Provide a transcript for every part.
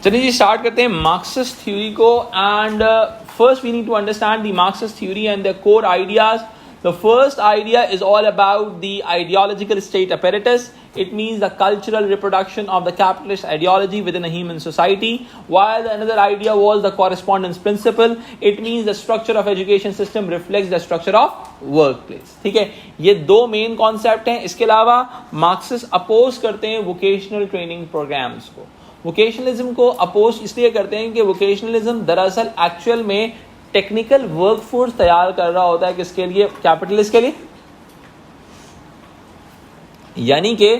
चलिए जी स्टार्ट करते हैं मार्क्सिस्ट थ्योरी को and first we need to understand the Marxist theory and the core ideas. The first idea is all about the ideological state apparatus. It means the cultural reproduction of the capitalist ideology within a human society. While another idea was the correspondence principle. It means the structure of education system reflects the structure of workplace. ठीक है, ये दो main concept हैं. इसके अलावा Marxist oppose करते हैं vocational training programmes को. वोकेशनलिज्म को अपोज इसलिए करते हैं कि वोकेशनलिज्म दरअसल एक्चुअल में टेक्निकल वर्कफोर्स तैयार कर रहा होता है. किसके लिए? कैपिटलिस्ट के लिए. यानी कि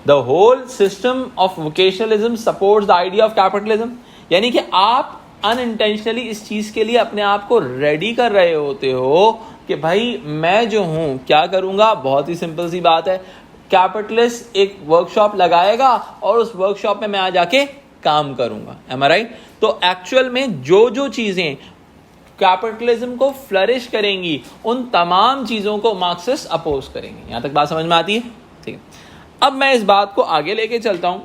the whole system of vocationalism supports the idea of capitalism. यानी कि आप अनइंटेंशनली इस चीज के लिए अपने आप को रेडी कर रहे होते हो कि भाई मैं जो हूं क्या करूंगा. बहुत ही सिंपल सी बात है, कैपिटलिस्ट एक वर्कशॉप लगाएगा और उस वर्कशॉप में मैं आ जाके काम करूंगा. एम आई राइट? तो एक्चुअल में जो चीजें कैपिटलिज्म को फ्लरिश करेंगी उन तमाम चीजों को मार्क्सिस्ट अपोज करेंगे. यहां तक बात समझ में आती है? ठीक है, अब मैं इस बात को आगे लेके चलता हूं.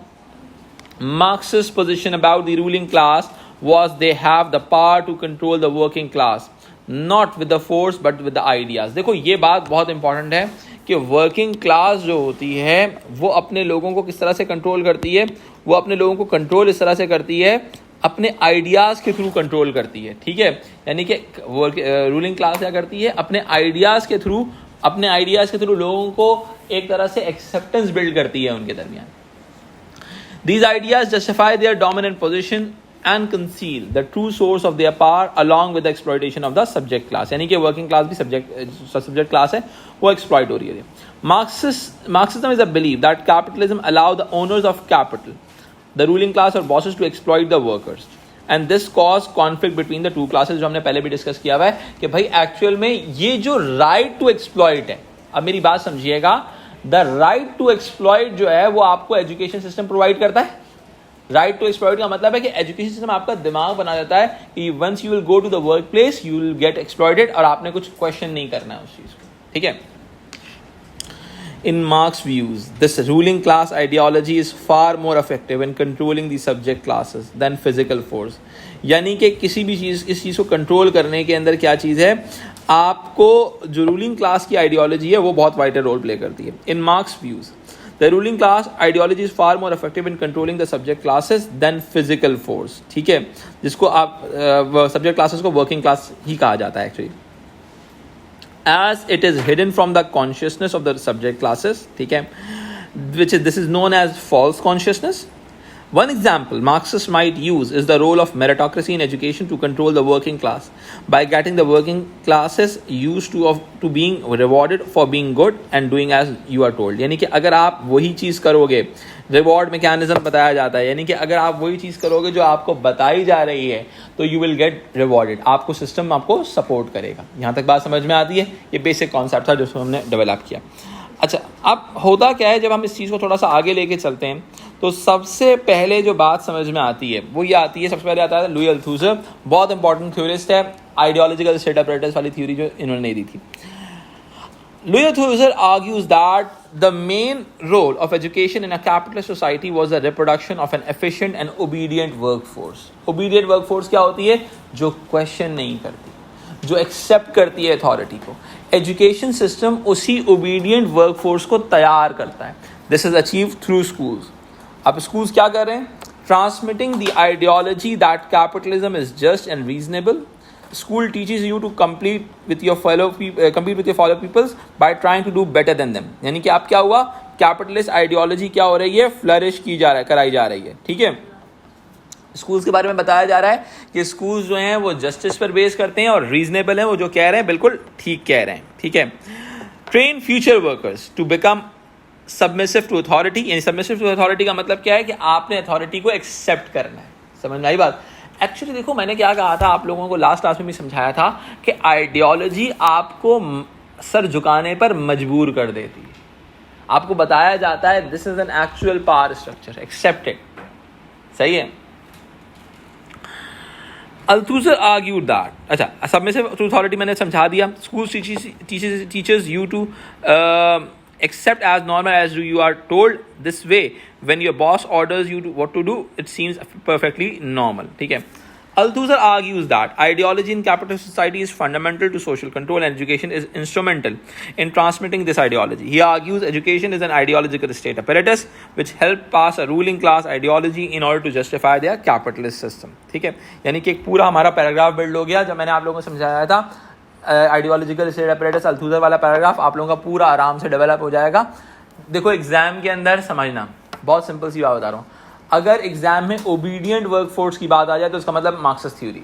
Marxist position about the ruling class was they have the power to control the working class, not with the force but with the ideas. देखो ये बात बहुत इंपॉर्टेंट है कि वर्किंग क्लास जो होती है वो अपने लोगों को किस तरह से कंट्रोल करती है. वो अपने लोगों को कंट्रोल इस तरह से करती है, अपने आइडियाज़ के थ्रू कंट्रोल करती है. ठीक है, यानी कि रूलिंग क्लास क्या करती है? अपने आइडियाज़ के थ्रू लोगों को एक तरह से एक्सेप्टेंस बिल्ड करती है उनके दरमियान. These ideas justify their dominant position and conceal the true source of their power along with the exploitation of the subject class. यानी कि वर्किंग क्लास भी सब्जेक्ट क्लास है, वो एक्सप्लॉयट हो रही है. Marxism is a believe that capitalism allow the owners of capital, the ruling class or bosses to exploit the workers, and this cause conflict between the two classes, जो हमने पहले भी discuss किया हुआ है कि भाई एक्चुअल में ये जो राइट टू एक्सप्लॉइट है, अब मेरी बात समझिएगा, द राइट टू एक्सप्लॉइट जो है वो आपको एजुकेशन सिस्टम प्रोवाइड करता है. राइट टू एक्सप्लॉइट का मतलब है कि एजुकेशन सिस्टम आपका दिमाग बना देता है कि once you will go to the work place you will get exploited और आपने कुछ क्वेश्चन नहीं करना है उस चीज को. ठीक है, in Marx's views, this ruling class ideology is far more effective in controlling the subject classes than physical force. यानी कि किसी भी चीज़, इस चीज़ को कंट्रोल करने के अंदर क्या चीज़ है, आपको जो रूलिंग क्लास की आइडियोलॉजी है वो बहुत वाइटर रोल प्ले करती है. In Marx views the ruling class ideology is far more effective in controlling the subject classes than physical force. ठीक है, जिसको आप सब्जेक्ट क्लासेस को वर्किंग क्लास ही कहा जाता है actually, as it is hidden from the consciousness of the subject classes. ठीक है, this is known as false consciousness. One example Marxists might use is the role of meritocracy in education to control the working class by getting the working classes used to being rewarded for being good and doing as you are told. यानी कि अगर आप वही चीज़ करोगे, reward mechanism बताया जाता है, यानी कि अगर आप वही चीज़ करोगे जो आपको बताई जा रही है तो यू विल गेट रिवॉर्डेड. आपको सिस्टम आपको सपोर्ट करेगा. यहाँ तक बात समझ में आती है? ये बेसिक कॉन्सेप्ट था जिसको हमने डेवलप किया. अच्छा, अब होता क्या है, जब हम इस चीज़ को थोड़ा सा आगे लेके चलते हैं तो सबसे पहले जो बात समझ में आती है वो ये आती है, सबसे पहले आता है लुई अल्थूसर. बहुत इंपॉर्टेंट थ्योरिस्ट है, आइडियोलॉजिकल स्टेट अपरेटस वाली थ्योरी जो इन्होंने दी थी. Louis Althusser argues that the main role of education in a capitalist society was the reproduction of an efficient and obedient workforce. Obedient workforce क्या होती है? जो question नहीं करती, जो accept करती है authority को. Education system उसी obedient workforce को तैयार करता है. This is achieved through schools. अब schools क्या कर रहे हैं? Transmitting the ideology that capitalism is just and reasonable. School teaches you to compete with your fellow peoples by trying to do better than them. यानी कि आप क्या हुआ, कैपिटलिस्ट आइडियोलॉजी क्या हो रही है, फ्लरिश कराई जा रही है. ठीक है, स्कूल्स के बारे में बताया जा रहा है कि स्कूल्स जो हैं वो जस्टिस पर बेस करते हैं और रीजनेबल हैं, वो जो कह रहे हैं बिल्कुल ठीक कह रहे हैं. ठीक है, train future workers to become submissive to authority. यानी सबमिसिव टू अथॉरिटी का मतलब क्या है कि आपने अथॉरिटी को एक्सेप्ट करना है. समझ में आई बात? एक्चुअली देखो, मैंने क्या कहा था आप लोगों को लास्ट क्लास में भी समझाया था कि आइडियोलॉजी आपको सर झुकाने पर मजबूर कर देती है. आपको बताया जाता है this is an actual power structure, accepted. सही है. अल्थूसर आर्ग्यूड दैट, अच्छा सबमिसिव टू अथॉरिटी मैंने समझा दिया. School teachers you to accept as normal as you are told this way when your boss orders you to what to do. It seems perfectly normal. ठीक है. Althusser argues that ideology in capitalist society is fundamental to social control and education is instrumental in transmitting this ideology. He argues education is an ideological state apparatus which help pass a ruling class ideology in order to justify their capitalist system. ठीक है, यानी कि एक पूरा हमारा paragraph build हो गया. जब मैंने आप लोगों को समझाया था आइडियोलॉजिकल स्टेट अपरेटस अल्थूसर वाला पैराग्राफ आप लोगों का पूरा आराम से डेवलप हो जाएगा. देखो एग्जाम के अंदर समझना, बहुत सिंपल सी बात बता रहा हूँ. अगर एग्जाम में ओबीडियंट वर्कफोर्स की बात आ जाए तो इसका मतलब मार्क्सिस्ट थ्योरी.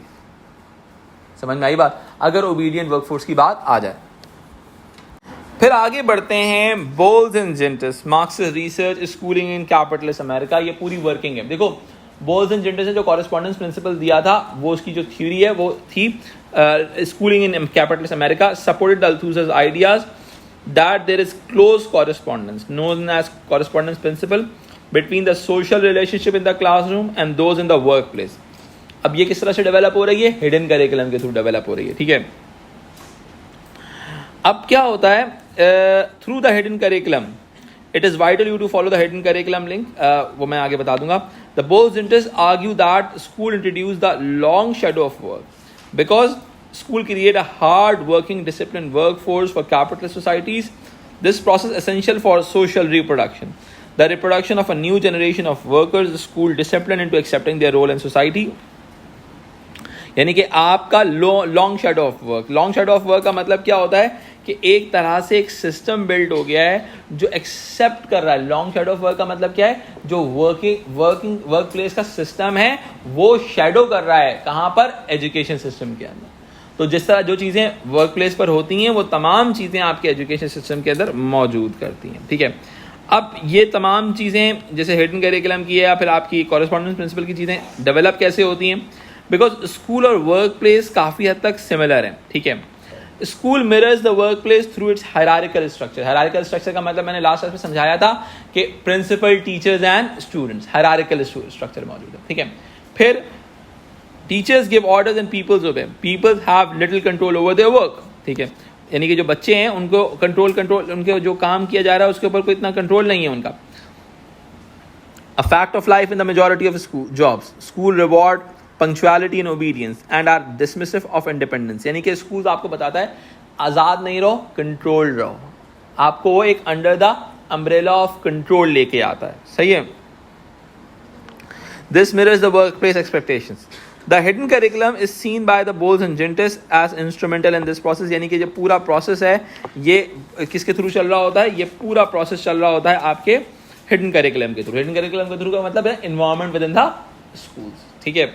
समझ में आई बात? अगर ओबीडियंट वर्कफोर्स की बात आ जाए. फिर आगे बढ़ते हैं. Bowles and Gintis Marxist research schooling in capitalist America. ये पूरी वर्किंग है. देखो बोल्स एंड जेंटिस ने जो कॉरेस्पॉन्डेंस प्रिंसिपल दिया था वो उसकी जो थ्योरी है वो थी schooling in capitalist America supported Althusser's ideas that there is close correspondence known as correspondence principle between the social relationship in the classroom and those in the workplace. अब ये किस तरह से डेवलप हो रही है? हिडन करिकुलम के through develop हो रही है. ठीक है, अब क्या होता है? Through the hidden curriculum it is vital you to follow the hidden curriculum link. वो मैं आगे बता दूंगा. The Bose-Jentis argue that school introduced the long shadow of work because school create a hard working disciplined workforce for capitalist societies. This process essential for social reproduction. The reproduction of a new generation of workers, the school discipline into accepting their role in society. यानी कि आपका long shadow of work. Long shadow of work का मतलब क्या होता है कि एक तरह से एक सिस्टम बिल्ड हो गया है जो एक्सेप्ट कर रहा है. लॉन्ग शेडो ऑफ वर्क का मतलब क्या है? जो वर्क प्लेस का सिस्टम है वो शेडो कर रहा है. कहाँ पर? एजुकेशन सिस्टम के अंदर. तो जिस तरह जो चीज़ें वर्क प्लेस पर होती हैं वो तमाम चीज़ें आपके एजुकेशन सिस्टम के अंदर मौजूद करती हैं. ठीक है, अब ये तमाम चीज़ें जैसे हिडन करिकुलम की है या फिर आपकी कॉरेस्पॉन्डेंस प्रिंसिपल की चीज़ें डेवलप कैसे होती हैं? बिकॉज स्कूल और वर्क प्लेस काफ़ी हद तक सिमिलर है. ठीक है, school mirrors the work place through its hierarchical structure. Hierarchical structure का मतलब मैंने लास्ट क्लास में समझाया था कि principal, teachers and students, hierarchical structure मौजूद है. ठीक है, फिर teachers give orders and peoples obey. Peoples have little control over their work. ठीक है, यानी कि जो बच्चे हैं उनको कंट्रोल उनके जो काम किया जा रहा है उसके ऊपर कोई इतना कंट्रोल नहीं है उनका. A fact of life in the majority of school jobs. School reward punctuality and obedience and are dismissive of independence. यानी कि स्कूल आपको बताता है आज़ाद नहीं रहो, कंट्रोल रहो. आपको वो एक under the umbrella of control लेके आता है. सही है. This mirrors the workplace expectations. The hidden curriculum is seen by the Bowles and Gintis as instrumental in this process. यानी कि जो पूरा प्रोसेस है ये किसके थ्रू चल रहा होता है? ये पूरा प्रोसेस चल रहा होता है आपके हिडन करिकुलम के थ्रू. हिडन करिकुलम के थ्रू का मतलब है environment with in the schools. ठीक है.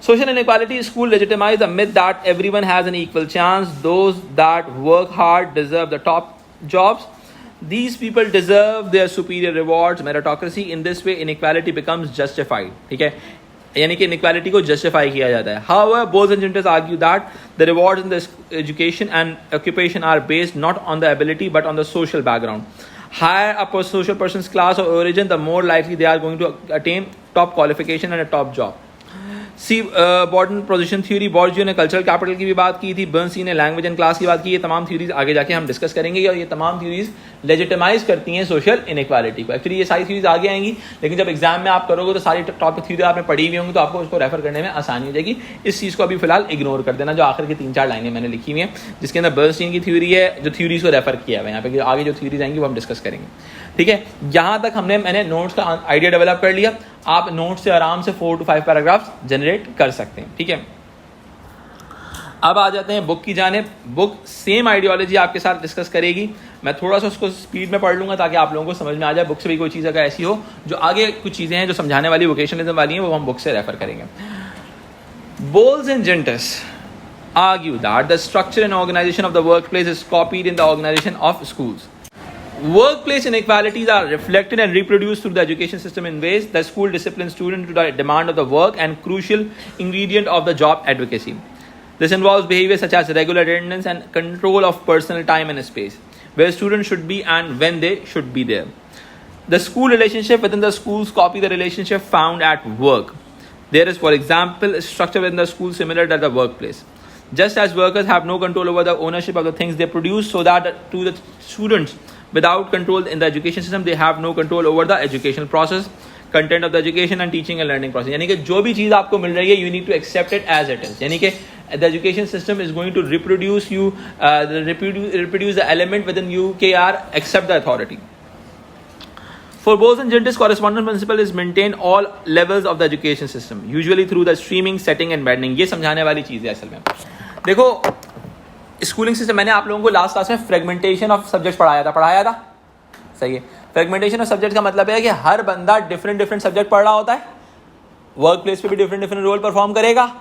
Social inequality. School legitimize the myth that everyone has an equal chance. Those that work hard deserve the top jobs. These people deserve their superior rewards. Meritocracy. In this way, inequality becomes justified. ठीक है, यानी कि inequality को justify किया जाता है. However, Bose and Jentis argue that the rewards in the education and occupation are based not on the ability but on the social background. Higher up a social person's class or origin, the more likely they are going to attain top qualification and a top job. C Boudon position theory. Bourdieu ने cultural capital की भी बात की थी. Bernstein ने language and class की बात की. ये तमाम थ्योरीज आगे जाके हम डिस्कस करेंगे और ये तमाम थ्योरीज लेजिटिमाइज करती हैं सोशल इनइक्वालिटी को. एक्चुअली ये सारी थ्योरीज आगे आएंगी लेकिन जब एग्जाम में आप करोगे तो सारी टॉपिक थ्योरी आपने पढ़ी हुई होंगी तो आपको उसको रेफर करने में आसानी हो जाएगी. इस चीज़ को अभी फिलहाल इग्नोर कर देना. जो आखिर की 3-4 लाइनें मैंने लिखी हुई हैं जिसके अंदर बर्नस्टीन की थ्योरी है, जो थ्योरीज को रेफर किया हुआ है यहाँ पे. आगे जो थ्योरीज आएंगी वो हम डिस्कस करेंगे. ठीक है, यहाँ तक मैंने नोट्स का आइडिया डेवलप कर लिया. आप नोट से आराम से 4 to 5 पैराग्राफ्स जनरेट कर सकते हैं. ठीक है, अब आ जाते हैं बुक की जानिब. बुक सेम आइडियोलॉजी आपके साथ डिस्कस करेगी. मैं थोड़ा सा उसको स्पीड में पढ़ लूंगा ताकि आप लोगों को समझ में आ जाए. बुक से भी कोई चीज़ अगर ऐसी हो जो आगे कुछ चीज़ें हैं जो समझाने वाली वोकेशनलिज्म वाली हैं वो हम बुक से रेफर करेंगे. Bowles and Gintis argue that the structure and organization of the workplace is copied in the organization of schools. Workplace inequalities are reflected and reproduced through the education system in ways that school discipline students to the demand of the work and crucial ingredient of the job advocacy. This involves behavior such as regular attendance and control of personal time and space, where students should be and when they should be there. The school relationship within the schools copy the relationship found at work. There is, for example, a structure within the school similar to the workplace. Just as workers have no control over the ownership of the things they produce, so that to the students, without control in the education system, they have no control over the educational process, content of the education and teaching and learning process. यानी कि जो भी चीज़ आपको मिल रही है, you need to accept it as it is. यानी कि the education system is going to reproduce the element within you के यार accept the authority. For Bose-Gentis, correspondence principle is maintained all levels of the education system, usually through the streaming, setting and bending. ये समझाने वाली चीज़ है असल में. देखो schooling system, मैंने आप लोगों को लास्ट क्लास में फ्रेगमेंटेशन ऑफ सब्जेक्ट पढ़ाया था. सही है. फ्रेगमेंटेशन ऑफ सब्जेक्ट का मतलब है कि हर बंदा डिफरेंट सब्जेक्ट पढ़ रहा होता है, वर्क प्लेस पे भी डिफरेंट रोल परफॉर्म करेगा,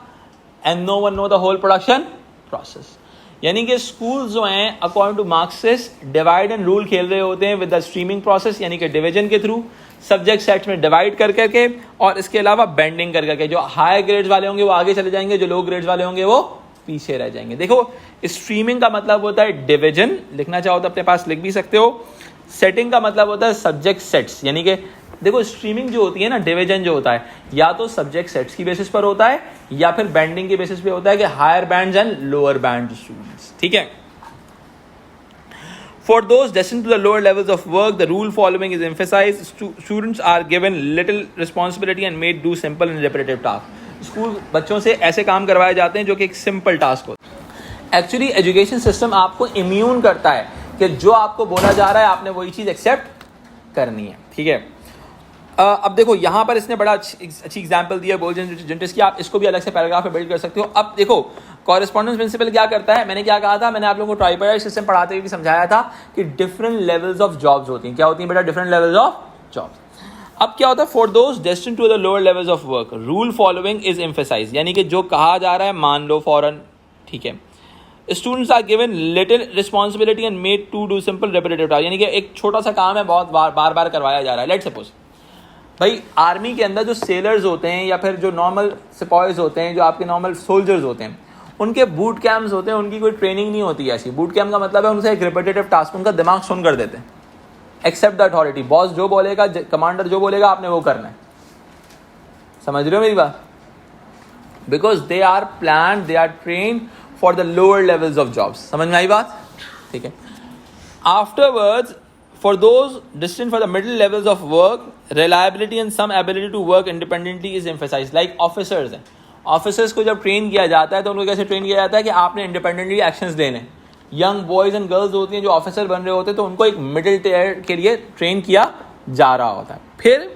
and no one know the whole production process. यानी कि स्कूल जो हैं according to Marxist divide and rule खेल रहे होते हैं विद द स्ट्रीमिंग प्रोसेस, यानी कि डिवीजन के थ्रू सब्जेक्ट सेट्स में डिवाइड कर करके, और इसके अलावा बेंडिंग कर करके. जो हाई ग्रेड्स वाले होंगे वो आगे चले जाएंगे, जो लो ग्रेड्स वाले होंगे वो पीछे रह जाएंगे. देखो स्ट्रीमिंग का मतलब होता है डिवीजन, लिखना चाहो तो अपने पास लिख भी सकते हो. सेटिंग का मतलब होता है सब्जेक्ट सेट्स, यानी कि देखो स्ट्रीमिंग जो होती है ना, डिवीजन जो होता है या तो सब्जेक्ट सेट्स की बेसिस पर होता है या फिर बैंडिंग की बेसिस पे होता है कि higher bands and lower band students. ठीक है. For those destined to the lower levels of work, the rule following is emphasised. Students are given little responsibility and made do simple and repetitive task. School बच्चों से ऐसे काम करवाए जाते हैं जो कि एक सिंपल टास्क होता है. एक्चुअली एजुकेशन सिस्टम आपको इम्यून करता है कि जो आपको बोला जा रहा है आपने वही चीज़ एक्सेप्ट करनी है. ठीक है. अब देखो यहाँ पर इसने बड़ा अच्छी एग्जांपल दिया बोस-जेंटिस की, आप इसको भी अलग से पैराग्राफ में बिल्ड कर सकते हो. अब देखो कॉरेस्पॉन्डेंस प्रिंसिपल क्या करता है, मैंने क्या कहा था, मैंने आप लोगों को ट्राइपाइड सिस्टम पढ़ाते हुए भी समझाया था कि डिफरेंट लेवल्स ऑफ जॉब्स होती हैं. क्या होती हैं बेटा? Different levels of jobs. अब क्या होता है, for those destined to the lower levels of work, rule following is emphasised. यानी कि जो कहा जा रहा है मान लो फॉरन. ठीक है. Students are given little responsibility and made to do simple repetitive task. यानी कि एक छोटा सा काम है, बहुत बार करवाया जा रहा है. लेट्स सपोज भाई आर्मी के अंदर जो सेलर्स होते हैं या फिर जो नॉर्मल सिपाहीज होते हैं, जो आपके नॉर्मल सोल्जर्स होते हैं, उनके बूट कैंप्स होते हैं, उनकी कोई ट्रेनिंग नहीं होती है ऐसी. बूट कैंप का मतलब है उनसे एक रिपीटेटिव टास्क, उनका दिमाग सुन कर देते हैं. एक्सेप्ट द अथॉरिटी, बॉस जो बोलेगा, कमांडर जो बोलेगा आपने वो करना है. समझ रहे हो मेरी बात? Because they are plan, they are train for the lower levels of jobs. समझ में आई बात? ठीक है. Afterwards, for those destined for the middle levels of work, reliability and some ability to work independently is emphasized. Like officers हैं, officers को जब train किया जाता है तो उनको कैसे ट्रेन किया जाता है कि आपने इंडिपेंडेंटली एक्शंस लेने. यंग बॉयज़ एंड गर्ल्स होती हैं जो ऑफिसर बन रहे होते हैं, तो उनको एक मिडिल टियर के लिए ट्रेन किया जा रहा होता है. फिर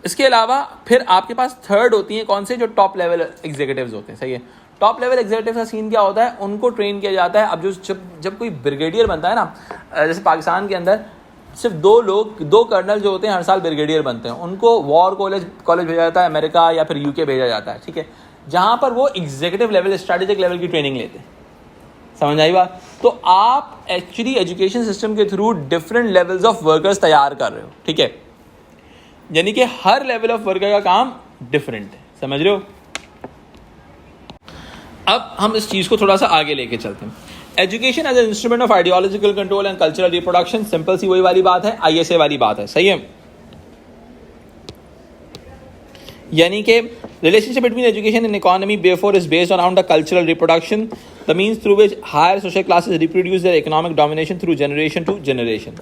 इसके अलावा फिर आपके पास थर्ड होती हैं कौन से, जो टॉप लेवल एग्जीक्यूटिव्स होते हैं. सही है. टॉप लेवल एग्जीक्यूटिव का सीन क्या होता है, उनको ट्रेन किया जाता है. अब जो जब कोई ब्रिगेडियर बनता है ना, जैसे पाकिस्तान के अंदर सिर्फ दो कर्नल जो होते हैं हर साल ब्रिगेडियर बनते हैं, उनको वॉर कॉलेज भेजा जाता है, अमेरिका या फिर यूके भेजा जाता है. ठीक है. जहाँ पर वो एग्जीक्यूटिव लेवल, स्ट्रैटेजिक लेवल की ट्रेनिंग लेते हैं. समझ आई बात? तो आप एक्चुअली एजुकेशन सिस्टम के through different levels of workers तैयार कर रहे हो. ठीक है. यानी कि हर लेवल ऑफ वर्कर का काम डिफरेंट है. समझ रहे हो? अब हम इस चीज़ को थोड़ा सा आगे लेके चलते हैं. Education as a instrument of ideological control and cultural reproduction. Simple सी वही वाली बात है, ISA वाली बात है. सही है. यानी कि relationship between education and economy therefore is based around the cultural reproduction, the means through which higher social classes reproduce their economic domination through generation to generation.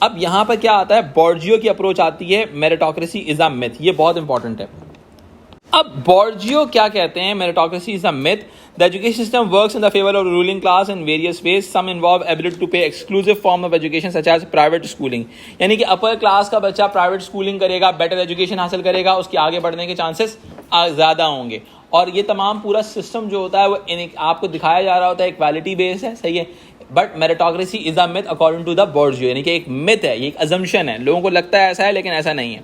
अब यहाँ पर क्या आता है, बॉर्जियो की अप्रोच आती है, मेरिटोक्रेसी इज अ मिथ. ये बहुत इंपॉर्टेंट है. अब बॉर्जियो क्या कहते हैं, meritocracy is a myth. The education system works in the favour of ruling class in various ways. Some involve ability to pay exclusive form of education such as private schooling. यानी कि upper class का बच्चा private schooling करेगा, better education हासिल करेगा, उसके आगे बढ़ने के चांसेस ज़्यादा होंगे. और ये तमाम पूरा सिस्टम जो होता है वो आपको दिखाया जा रहा होता है इक्वालिटी बेस है. सही है. But meritocracy is a myth according to the Bourdieu. यानी कि एक मिथ है, ये एक अजम्पशन है. लोगों को लगता है ऐसा है लेकिन ऐसा नहीं है.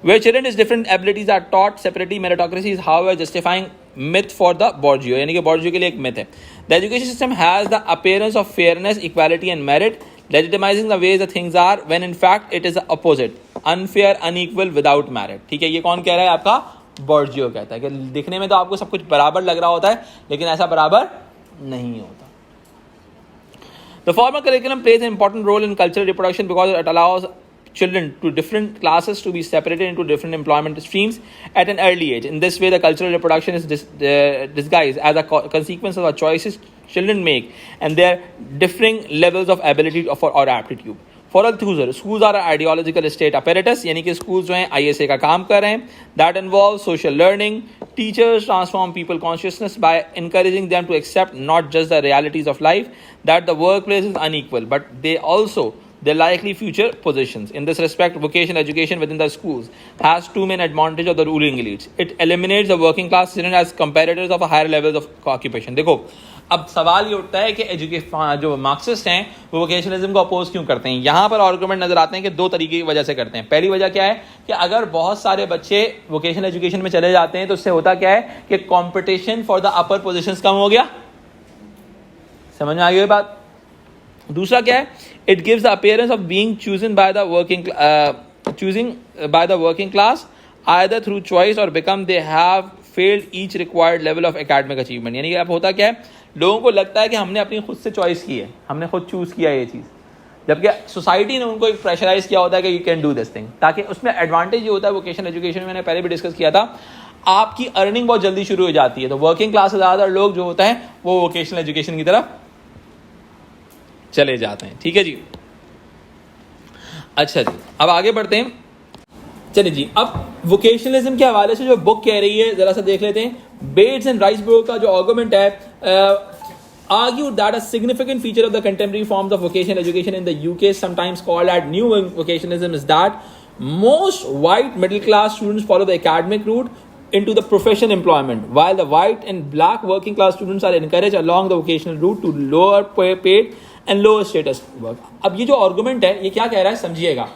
Where children is different abilities are taught separately, meritocracy is however justifying myth for the Bourdieu. यानी कि Bourdieu के लिए एक myth है. The education system has the appearance of fairness, equality and merit, legitimizing the ways the things are, when in fact it is the opposite, unfair, unequal, without merit. ठीक है. ये कौन कह रहा है? आपका Bourdieu कहता है कि दिखने में तो आपको सब कुछ बराबर लग रहा होता है लेकिन ऐसा बराबर नहीं होता. The formal curriculum plays an important role in cultural reproduction because it allows children to different classes to be separated into different employment streams at an early age. In this way, the cultural reproduction is disguised as a consequence of the choices children make and their differing levels of ability or aptitude. For all schools are an ideological state apparatus, यानी कि schools जो हैं ISA का काम कर रहे हैं. That involves social learning. Teachers transform people consciousness by encouraging them to accept not just the realities of life, that the workplace is unequal, but they also their likely future positions. In this respect, vocational education within the schools has two main advantages of the ruling elites. It eliminates the working class students as comparators of a higher levels of occupation. देखो, अब सवाल ये उठता है कि जो Marxist हैं वो वोकेशनलिज्म को अपोज क्यों करते हैं. यहाँ पर आर्गुमेंट नजर आते हैं कि दो तरीके की वजह से करते हैं. पहली वजह क्या है कि अगर बहुत सारे बच्चे वोकेशनल एजुकेशन में चले जाते हैं तो उससे होता क्या है कि competition for the upper positions कम हो गया. समझ में आ गई बात. दूसरा क्या है, it gives the appearance of being chosen by the working class either through choice or become they have failed each required level of academic achievement. यानी कि अब होता क्या है, लोगों को लगता है कि हमने अपनी खुद से चॉइस की है, हमने खुद चूज किया ये चीज़, जबकि सोसाइटी ने उनको एक प्रेशराइज किया होता है कि you can do this thing. ताकि उसमें एडवांटेज ये होता है वोकेशनल एजुकेशन में, मैंने पहले भी डिस्कस किया था, आपकी अर्निंग बहुत जल्दी शुरू हो जाती है. तो वर्किंग क्लास से ज़्यादातर लोग जो होता है वो वोकेशनल एजुकेशन की तरफ चले जाते हैं. ठीक है जी. अच्छा जी, अब आगे बढ़ते हैं. चलिए जी, अब वोकेशनलिज्म के हवाले से जो बुक कह रही है जरा सा देख लेते हैं. बेट्स एंड राइसब्रो का जो आर्गुमेंट है, argued that a significant feature of the contemporary forms of vocational education in the UK, sometimes called as new vocationalism, is that most white middle class students follow the academic route into the profession employment, while the white and black working class students are encouraged along the vocational route to lower paid and lower status work. अब ये जो argument है ये क्या कह रहा है समझिएगा.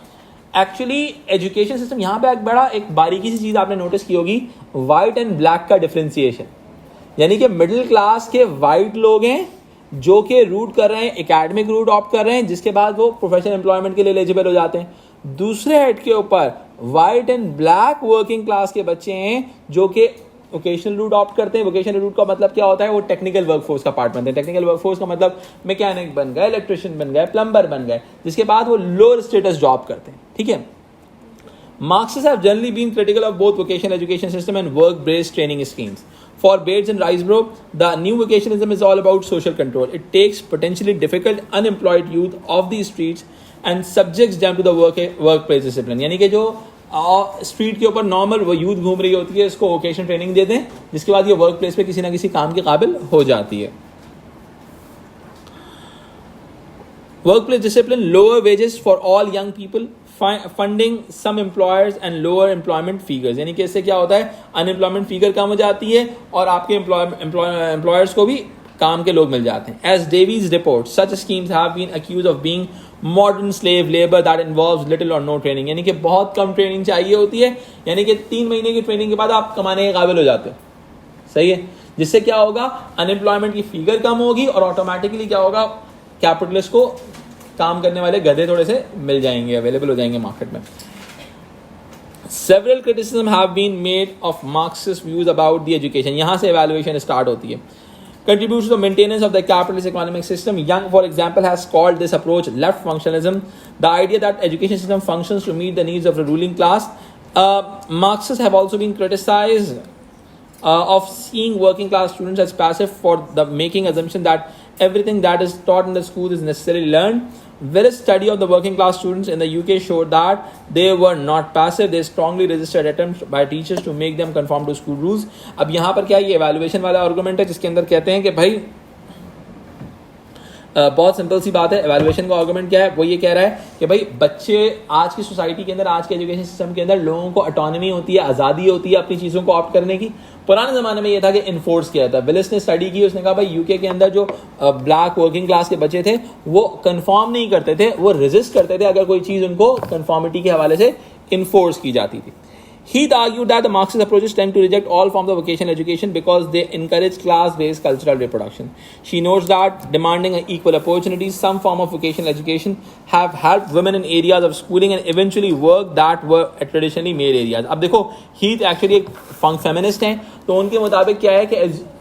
एक्चुअली एजुकेशन सिस्टम यहाँ पे एक बारीकी सी चीज आपने नोटिस की होगी, व्हाइट एंड ब्लैक का डिफरेंशिएशन. यानी कि मिडिल क्लास के वाइट लोग हैं जो कि रूट कर रहे हैं, एकेडमिक रूट ऑप्ट कर रहे हैं, जिसके बाद वो प्रोफेशनल एम्प्लॉयमेंट के लिए एलिजिबल हो जाते हैं. दूसरे हेड के ऊपर white and black working class के बच्चे हैं जो कि वोकेशनल रूट ऑप्ट करते हैं. वोकेशनल रूट का मतलब क्या होता है, वो टेक्निकल वर्कफोर्स का पार्ट बनते हैं. टेक्निकल वर्कफोर्स का मतलब मैकेनिक बन गए, इलेक्ट्रिशियन बन गए, प्लम्बर बन गए, जिसके बाद वो लोअर स्टेटस जॉब करते हैं. ठीक है. Marxists have generally been critical of both vocational education system and work-based training schemes. For Bates and Riseborough, the new vocationalism is all about social control. It takes potentially difficult, unemployed youth off the streets and subjects them to the workplace discipline. यानी कि जो street के ऊपर normal वो youth घूम रही होती है, इसको वोकेशनल ट्रेनिंग दे दें, जिसके बाद ये वर्क प्लेस पे किसी ना किसी काम के काबिल हो जाती है. Workplace discipline, lower wages for all young people, funding some employers and lower employment figures. यानी कि इससे क्या होता है, अनएम्प्लॉयमेंट फिगर कम हो जाती है और आपके एम्प्लॉयर्स को भी काम के लोग मिल जाते हैं. As Davies reports, such schemes have been accused of being modern slave labor that involves little or no training. यानी कि बहुत कम ट्रेनिंग चाहिए होती है, यानी कि 3 महीने की ट्रेनिंग के बाद आप कमाने के काबिल हो जाते हो. सही है. जिससे क्या होगा, अनएम्प्लॉयमेंट की फिगर कम होगी और ऑटोमेटिकली क्या होगा, कैपिटलिस्ट को काम करने वाले गधे थोड़े से मिल जाएंगे, अवेलेबल हो जाएंगे मार्केट में. Several criticisms have been made of Marxist views about the education. यहाँ से evaluation start होती है. Contributes to the maintenance of the capitalist economic system. Young, for example, has called this approach left functionalism. The idea that education system functions to meet the needs of the ruling class. Marxists have also been criticized of seeing working class students as passive for the making assumption that everything that is taught in the school is necessarily learned. Various study of the working class students in the UK showed that they were not passive. They strongly resisted attempts by teachers to make them conform to school rules. अब यहाँ पर क्या ये evaluation वाला argument है जिसके अंदर कहते हैं कि भाई बहुत सिंपल सी बात है. एवेल्युएशन का आर्गुमेंट क्या है, वो ये कह रहा है कि भाई बच्चे आज की सोसाइटी के अंदर, आज के एजुकेशन सिस्टम के अंदर लोगों को ऑटोनॉमी होती है, आज़ादी होती है अपनी चीज़ों को ऑप्ट करने की. पुराने ज़माने में ये था कि इन्फोर्स किया था. विलिस ने स्टडी की, उसने कहा भाई यूके के अंदर जो ब्लैक वर्किंग क्लास के बच्चे थे वो कंफॉर्म नहीं करते थे, वो रेजिस्ट करते थे अगर कोई चीज़ उनको कंफॉर्मिटी के हवाले से इन्फोर्स की जाती थी. He argued that the Marxist approaches tend to reject all forms of vocational education because they encourage class-based cultural reproduction. She notes that demanding equal opportunities, some form of vocational education have helped women in areas of schooling and eventually work that were traditionally male areas. अब देखो, Heath actually एक feminist हैं तो उनके मुताबिक क्या है कि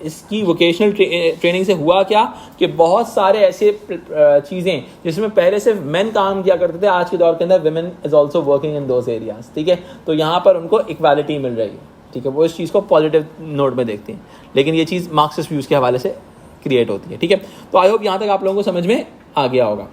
इसकी वोकेशनल ट्रेनिंग से हुआ क्या कि बहुत सारे ऐसे चीज़ें जिसमें पहले सिर्फ मेन काम किया करते थे, आज के दौर के अंदर women is also working in those areas, ठीक है। तो यहाँ पर उनको इक्वालिटी मिल रही है, ठीक है। वो इस चीज़ को पॉजिटिव नोट में देखते हैं, लेकिन ये चीज़ मार्क्सिस्ट व्यूज़ के हवाले से क्रिएट होती है, ठीक है। तो आई होप यहाँ तक आप लोगों को समझ में आ गया होगा।